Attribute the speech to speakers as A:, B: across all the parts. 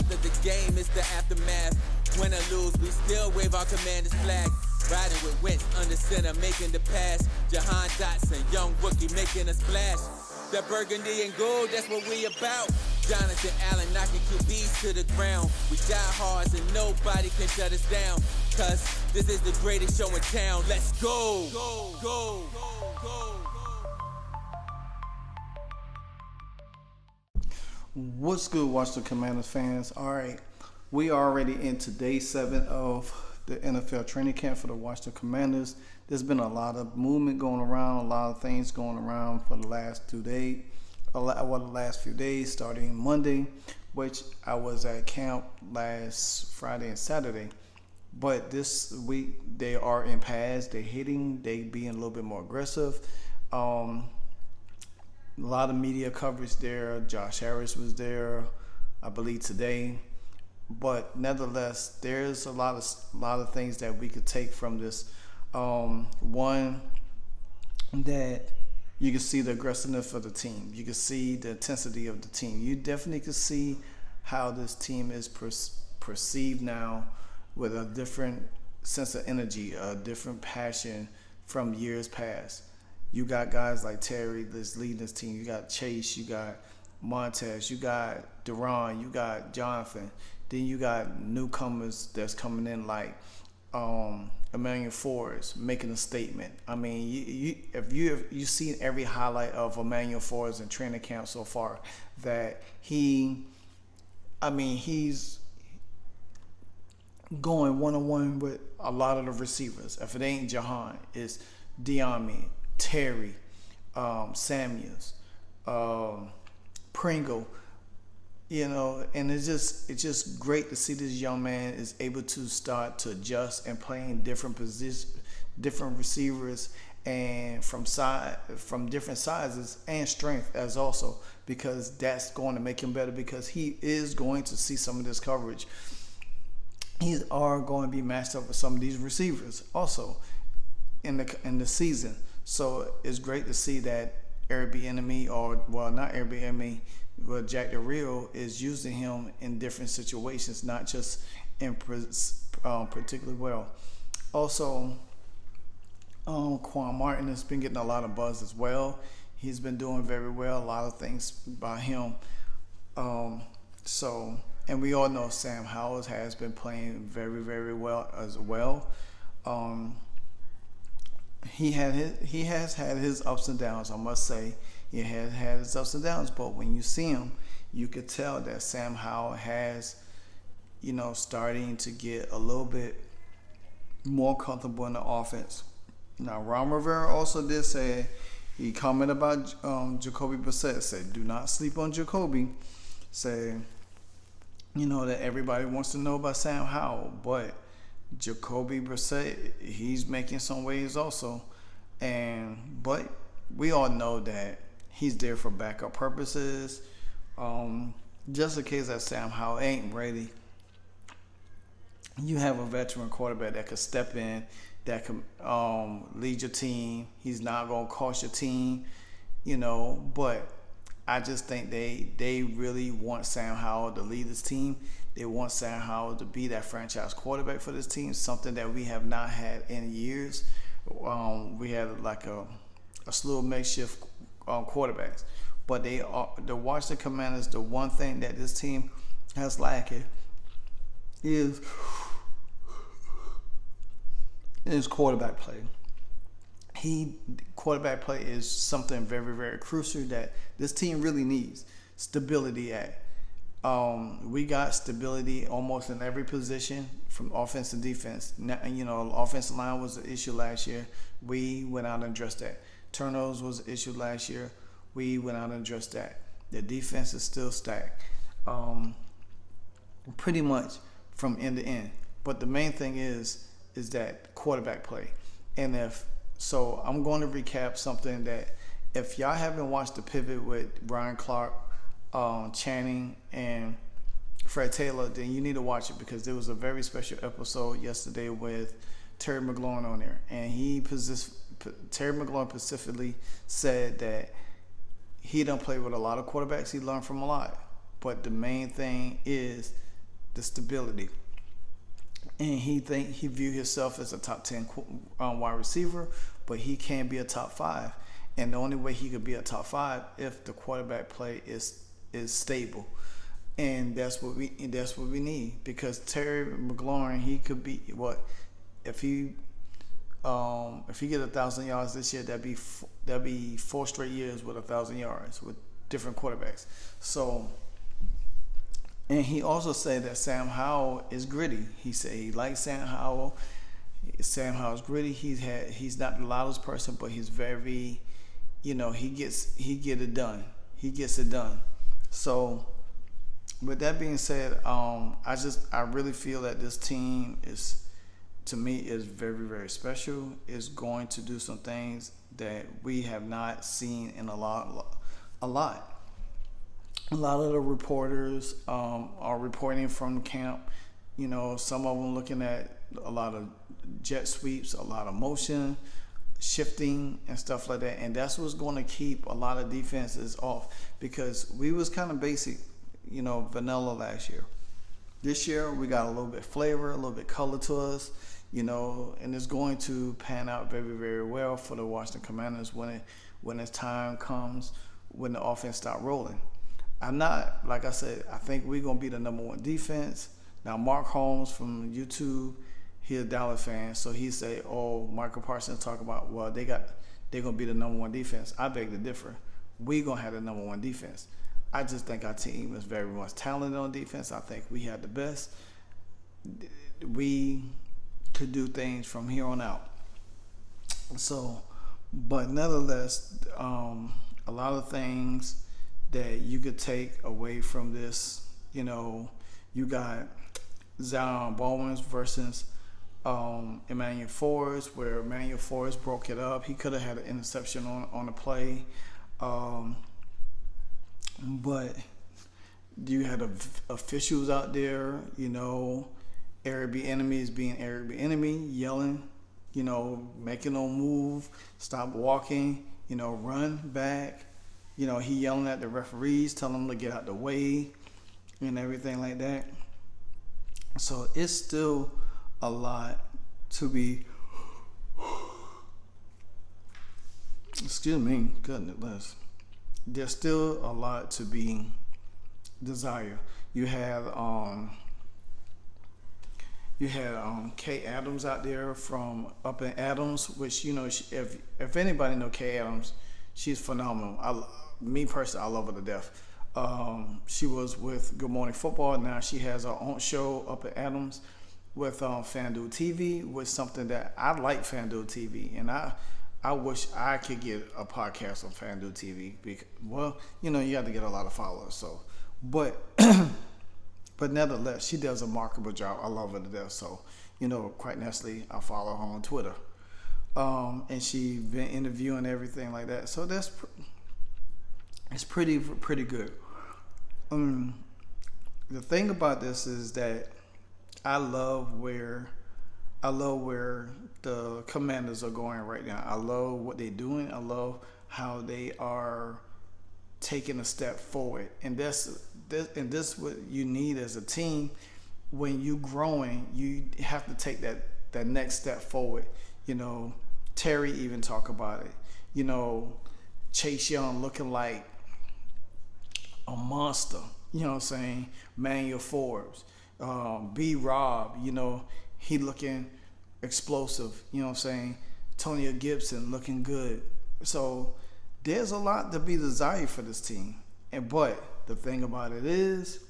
A: after the game, it's the aftermath. Win or lose, we still wave our commander's flag. Riding with Wentz under center, making the pass. Jahan Dotson, young rookie, making a splash. That burgundy and gold, that's what we about. Jonathan Allen knocking QBs to the ground. We die hard and nobody can shut us down. Cause this is the greatest show in town. Let's go! Go, go, go, go.
B: What's good, Washington Commanders fans? All right, we are already into day 7 of the NFL training camp for the Washington Commanders. There's been a lot of movement going around, a lot of things going around for the last 2 days. The last few days, starting Monday, which I was at camp last Friday and Saturday. But this week, they are in pads, they're hitting, they being a little bit more aggressive. A lot of media coverage there. Josh Harris was there, I believe, today. But nevertheless, there's a lot of things that we could take from this. One, that you can see the aggressiveness of the team. You can see the intensity of the team. You definitely can see how this team is perceived now with a different sense of energy, a different passion from years past. You got guys like Terry that's leading this team. You got Chase, you got Montez, you got Duran, you got Jonathan. Then you got newcomers that's coming in like Emmanuel Forbes making a statement. I mean, if you've seen every highlight of Emmanuel Forbes in training camp so far, that he's going one-on-one with a lot of the receivers. If it ain't Jahan, it's Diami, Terry, Samuels, Pringle. You know, and it's just great to see this young man is able to start to adjust and playing different positions, different receivers, and from different sizes and strength as also, because that's going to make him better, because he is going to see some of this coverage. He are going to be matched up with some of these receivers also in the season. So it's great to see that Airbnb, not Airbnb, but Jack Del Rio is using him in different situations, not just in particularly well. Also, Quan Martin has been getting a lot of buzz as well. He's been doing very well. A lot of things by him. And we all know Sam Howell has been playing very, very well as well. He has had his ups and downs, I must say. He has had his ups and downs, but when you see him, you could tell that Sam Howell has, starting to get a little bit more comfortable in the offense. Now, Ron Rivera also did say, he commented about Jacoby Brissett, said, do not sleep on Jacoby. Say, that everybody wants to know about Sam Howell, but Jacoby Brissett, he's making some waves also. But we all know that he's there for backup purposes. Just in case that Sam Howell ain't ready, you have a veteran quarterback that could step in, that can lead your team. He's not going to cost your team, but I just think they really want Sam Howell to lead this team. They want Sam Howell to be that franchise quarterback for this team, something that we have not had in years. We had like a slew of makeshift quarterbacks, but the Washington Commanders, the one thing that this team has lacking is quarterback play. Quarterback play is something very, very crucial that this team really needs stability at. We got stability almost in every position, from offense and defense. Now, offensive line was an issue last year. We went out and addressed that. Turnovers was an issue last year. We went out and addressed that. The defense is still stacked, pretty much from end to end. But the main thing is that quarterback play. And I'm going to recap something that if y'all haven't watched the pivot with Brian Clark, Channing, and Fred Taylor, then you need to watch it, because there was a very special episode yesterday with Terry McLaurin on there, and Terry McLaurin specifically said that he don't play with a lot of quarterbacks. He learned from a lot, but the main thing is the stability. And he view himself as a top 10 wide receiver, but he can't be a top 5. And the only way he could be a top 5 if the quarterback play is stable. And that's what we need, because Terry McLaurin, he could be what if he get 1,000 yards this year, that'd be 4 straight years with 1,000 yards with different quarterbacks. So, and he also said that Sam Howell is gritty. He said he likes Sam Howell. Sam Howell's gritty. He's not the loudest person, but he's very, he gets it done. He gets it done. So, with that being said, I really feel that this team is, to me, is very, very special. It's going to do some things that we have not seen in a lot. A lot of the reporters are reporting from camp. Some of them looking at a lot of jet sweeps, a lot of motion shifting and stuff like that. And that's what's going to keep a lot of defenses off, because we was kind of basic, vanilla last year. This year we got a little bit flavor, a little bit color to us, and it's going to pan out very, very well for the Washington Commanders when its time comes, when the offense start rolling. Like I said, I think we're going to be the number 1 defense. Now, Mark Holmes from YouTube, he's a Dallas fan, so he say, Michael Parsons talk about, well, they're going to be the number 1 defense. I beg to differ. We're going to have the number 1 defense. I just think our team is very much talented on defense. I think we have the best. We could do things from here on out. So, but nonetheless, a lot of things that you could take away from this, you got Zion Bowens versus Emmanuel Forbes, where Emmanuel Forbes broke it up. He could have had an interception on the play. But you had officials out there, Eric Bieniemy is being Eric Bieniemy, yelling, making no move, stop walking, run back. He yelling at the referees, telling them to get out the way and everything like that. So it's still a lot to be, goodness. There's still a lot to be desired. You had Kay Adams out there from up in Adams, which if anybody know Kay Adams, she's phenomenal. Me personally, I love her to death. She was with Good Morning Football. Now she has her own show up at Adams with FanDuel TV, with something that I like, FanDuel TV, and I wish I could get a podcast on FanDuel TV. Because, you have to get a lot of followers. So, but nevertheless, she does a remarkable job. I love her to death. So, quite naturally, I follow her on Twitter. And she been interviewing everything like that. So it's pretty good. The thing about this is that I love where the Commanders are going right now. I love what they're doing. I love how they are taking a step forward. And this what you need as a team. When you growing, you have to take that next step forward. Terry even talk about it. Chase Young looking like a monster. Manuel Forbes, B. Rob, he looking explosive, Tonya Gibson looking good. So there's a lot to be desired for this team. But the thing about it is,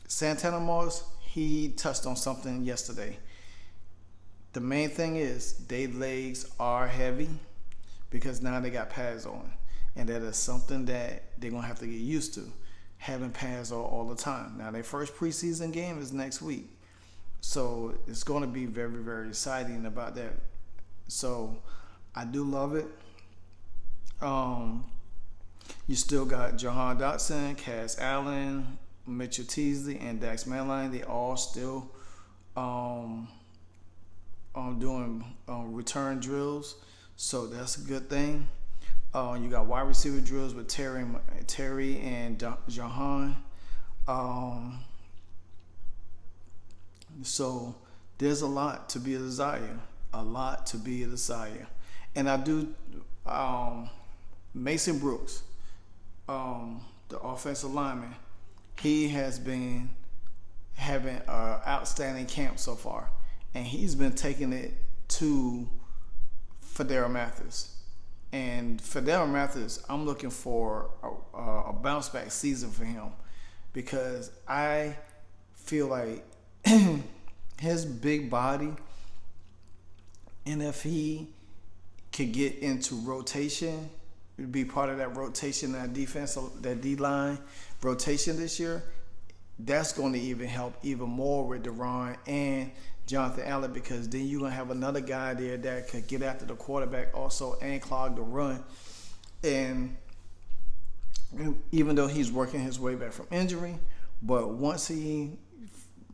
B: Santana Moss, he touched on something yesterday. The main thing is their legs are heavy because now they got pads on. And that is something that they're going to have to get used to, having pads all the time. Now, their first preseason game is next week. So it's going to be very, very exciting about that. So I do love it. You still got Jahan Dotson, Cass Allen, Mitchell Teasley, and Dax Manline. They all still doing return drills. So that's a good thing. You got wide receiver drills with Terry and Jahan. So there's a lot to be a desire, a lot to be a desire. And I do, Mason Brooks, the offensive lineman, he has been having an outstanding camp so far. And he's been taking it to Federa Mathis. And Federa Mathis, I'm looking for a bounce back season for him, because I feel like his big body, and if he could get into rotation, be part of that rotation, that defense, that D-line rotation this year, that's going to even help even more with Deron and Jonathan Allen, because then you're going to have another guy there that could get after the quarterback also and clog the run. And even though he's working his way back from injury, but once he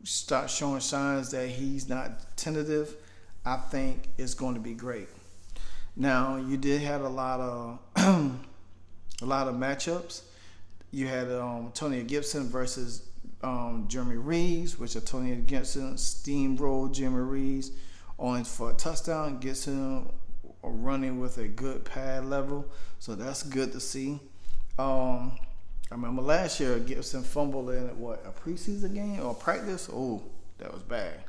B: starts showing signs that he's not tentative, I think it's going to be great. Now, you did have a lot of matchups. You had Tony Gibson versus Jeremy Reeves, which Tony Gibson steamrolled Jeremy Reeves only for a touchdown. Gibson running with a good pad level, so that's good to see. I remember last year Gibson fumbled in a preseason game or practice. Oh, that was bad.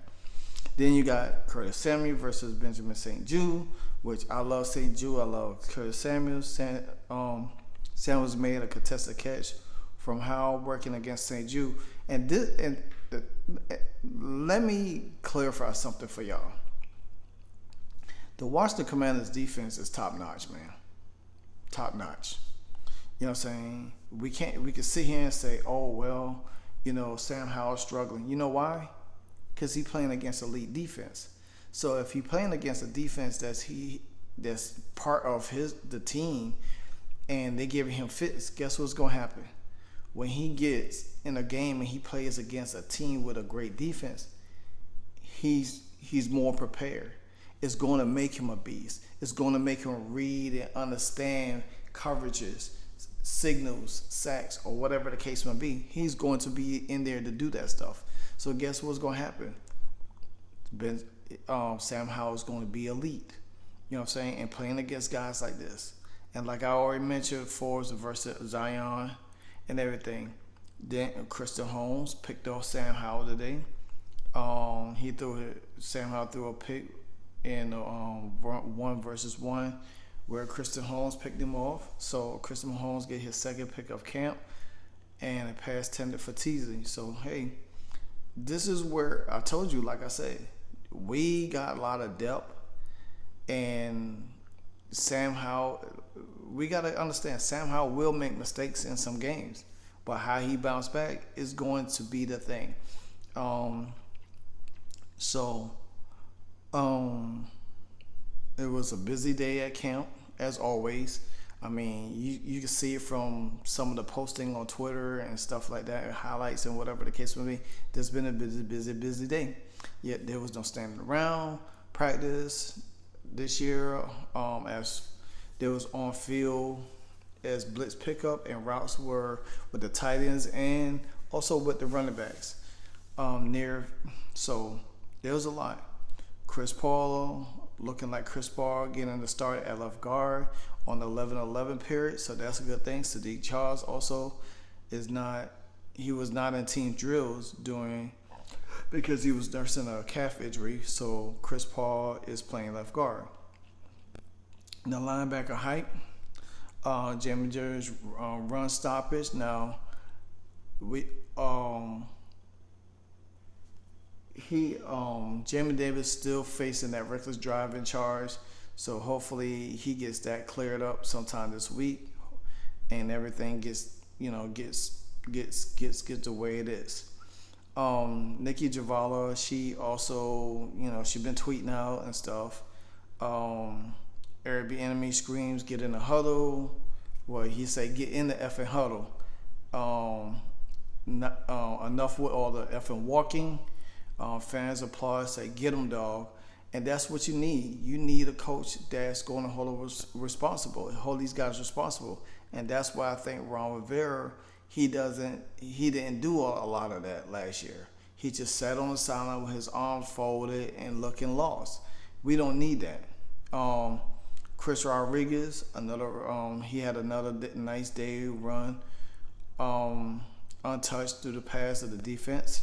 B: Then you got Curtis Samuel versus Benjamin St. Jude, which I love St. Jude. I love Curtis Samuel. Samuels made a contested catch from Howell working against St. Jude. Let me clarify something for y'all. The Washington Commanders defense is top notch, man. Top notch. You know what I'm saying? We can sit here and say, oh, well, Sam Howell's struggling. You know why? Because he's playing against elite defense. So if he's playing against a defense that's part of the team, and they giving him fits, guess what's gonna happen? When he gets in a game and he plays against a team with a great defense, he's more prepared. It's going to make him a beast. It's going to make him read and understand coverages, signals, sacks, or whatever the case may be. He's going to be in there to do that stuff. So guess what's going to happen? Sam Howell is going to be elite. You know what I'm saying? And playing against guys like this. And like I already mentioned, Forbes versus Zion and everything. Then Christian Holmes picked off Sam Howell today. Sam Howell threw a pick in 1-versus-1 where Christian Holmes picked him off. So Christian Holmes get his second pick of camp and a pass tended for teasing. So hey, this is where I told you, like I said, we got a lot of depth, and Sam Howell, we got to understand Sam Howell will make mistakes in some games, but how he bounced back is going to be the thing. It was a busy day at camp, as always. I mean, you can see it from some of the posting on Twitter and stuff like that, highlights and whatever the case may be. There's been a busy day. Yet there was no standing around practice this year, as there was on field as blitz pickup and routes were with the tight ends and also with the running backs So there was a lot. Chris Paul looking like Chris Paul getting the start at left guard on the 11-11 period, so that's a good thing. Sadiq Charles also was not in team drills because he was nursing a calf injury, so Chris Paul is playing left guard. Now linebacker height, Jamie Davis run stoppage. Now Jamie Davis still facing that reckless driving charge, so hopefully he gets that cleared up sometime this week, and everything gets the way it is. Nikki Javala, she also, she been tweeting out and stuff. Eric Bieniemy screams, "Get in the huddle." Well, he said, "Get in the effing huddle." Enough with all the effing walking. Fans applaud, say, "Get him, dog." And that's what you need. You need a coach that's going to hold these guys responsible. And that's why I think Ron Rivera, he didn't do a lot of that last year. He just sat on the sideline with his arms folded and looking lost. We don't need that. Chris Rodriguez, he had another nice day run, untouched through the pass of the defense.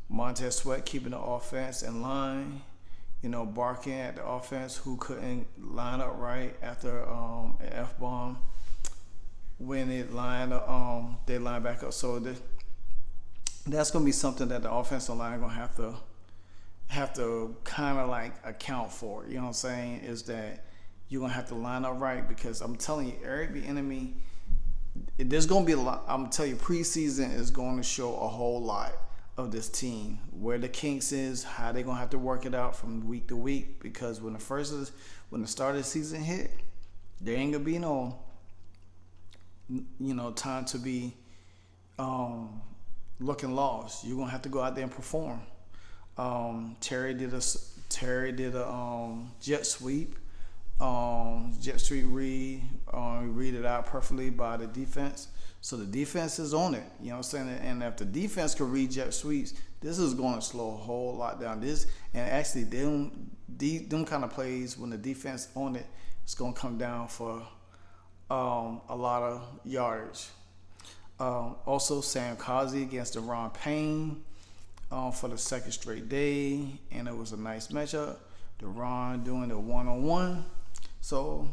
B: Montez Sweat keeping the offense in line, barking at the offense who couldn't line up right after an F-bomb when they line back up. So that's going to be something that the offensive line going to have to kind of like account for. You know what I'm saying? Is that you're going to have to line up right, because I'm telling you, Eric Bieniemy, there's going to be a lot. I'm telling you, preseason is going to show a whole lot of this team, where the kinks is, how they're going to have to work it out from week to week, because when the start of the season hit, there ain't going to be no time to be looking lost. You're going to have to go out there and perform. Terry did a jet sweep read. Read it out perfectly by the defense. So the defense is on it. You know what I'm saying? And if the defense could read jet sweeps, this is going to slow a whole lot down. And actually, them kind of plays, when the defense on it, it's going to come down for a lot of yardage. Also, Sam Kazi against Deron Payne for the second straight day, and it was a nice matchup. Deron doing the one-on-one. So,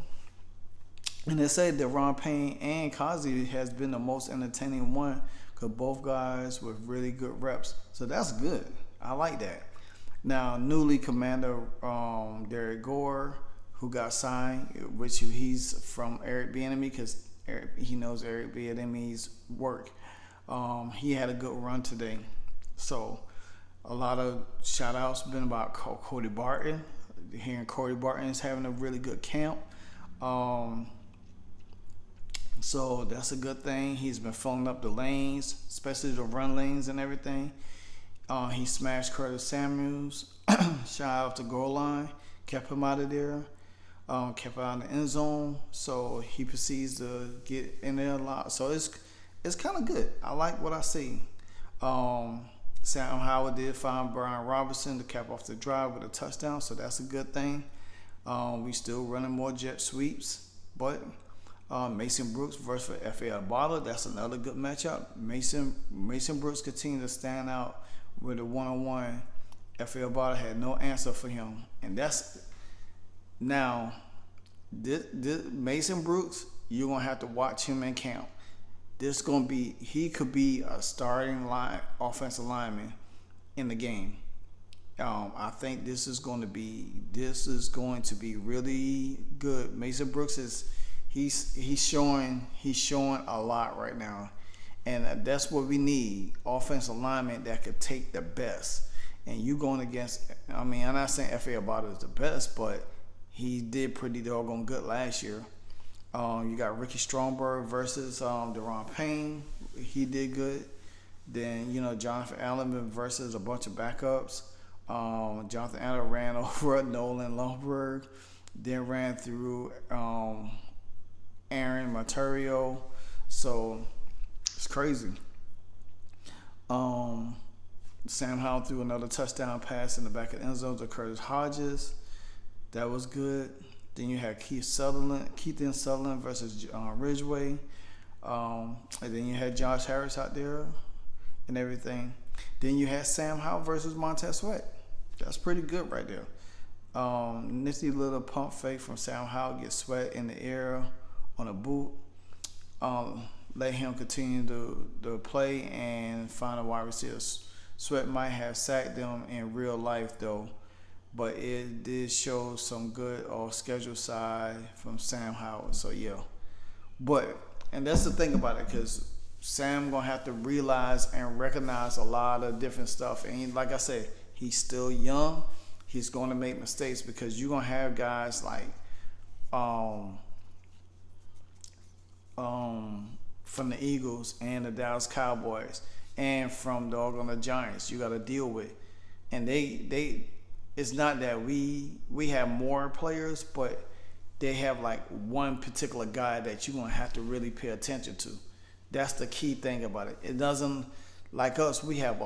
B: and they say Deron Payne and Kazi has been the most entertaining one, because both guys with really good reps. So that's good. I like that. Now, newly Commander Derek Gore, who got signed, which he's from Eric Bieniemy, because he knows Eric Bieniemy's work. He had a good run today. So a lot of shout outs been about Cody Barton. Hearing Cody Barton is having a really good camp. So that's a good thing. He's been filling up the lanes, especially the run lanes and everything. He smashed Curtis Samuels, shot out the goal line, kept him out of there, kept him out in the end zone. So he proceeds to get in there a lot. So it's kind of good. I like what I see. Sam Howell did find Brian Robinson to cap off the drive with a touchdown, so that's a good thing. We still running more jet sweeps, but Mason Brooks versus F.A. Abala, that's another good matchup. Mason Brooks continued to stand out with a one-on-one. F.A. Abala had no answer for him, and that's now this Mason Brooks. You're gonna have to watch him in camp. He could be a starting offensive lineman in the game. I think this is going to be really good. Mason Brooks he's showing a lot right now, and that's what we need: offensive linemen that could take the best. And you going against, I'm not saying F.A. Abada is the best, but he did pretty doggone good last year. You got Ricky Stromberg versus Deron Payne. He did good. Then, Jonathan Allen versus a bunch of backups. Jonathan Allen ran over Nolan Lundberg. Then ran through Aaron Materio. So, it's crazy. Sam Howell threw another touchdown pass in the back of the end zone to Curtis Hodges. That was good. Then you had Keith Sutherland versus Ridgeway. And then you had Josh Harris out there and everything. Then you had Sam Howell versus Montez Sweat. That's pretty good right there. Nifty little pump fake from Sam Howell, get Sweat in the air on a boot. Let him continue to play and find a wide receiver. Sweat might have sacked them in real life though, but it did show some good schedule side from Sam Howell. So yeah, and that's the thing about it, because Sam gonna have to realize and recognize a lot of different stuff. And like I said, he's still young. He's gonna make mistakes, because you're gonna have guys like from the Eagles and the Dallas Cowboys and from the Giants you got to deal with. And they it's not that we have more players, but they have like one particular guy that you're going to have to really pay attention to. That's the key thing about it. It doesn't, like us, we have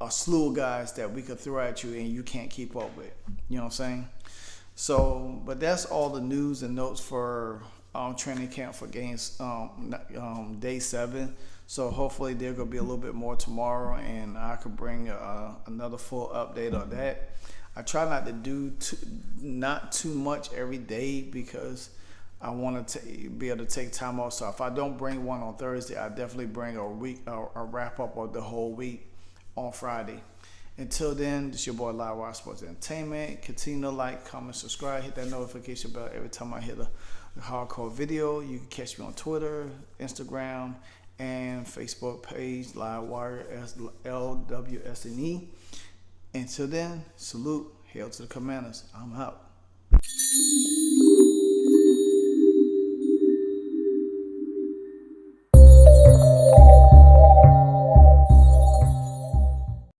B: a slew of guys that we could throw at you and you can't keep up with. You know what I'm saying? So, but that's all the news and notes for training camp for games day 7. So hopefully there gonna be a little bit more tomorrow, and I could bring another full update on that. I try not to do not too much every day because I want to be able to take time off. So if I don't bring one on Thursday, I definitely bring a wrap up of the whole week on Friday. Until then, this is your boy LiveWire Sports Entertainment. Continue to like, comment, subscribe, hit that notification bell every time I hit a hardcore video. You can catch me on Twitter, Instagram, and Facebook page, LiveWire LWSNE. Until then, salute, hail to the Commanders. I'm out.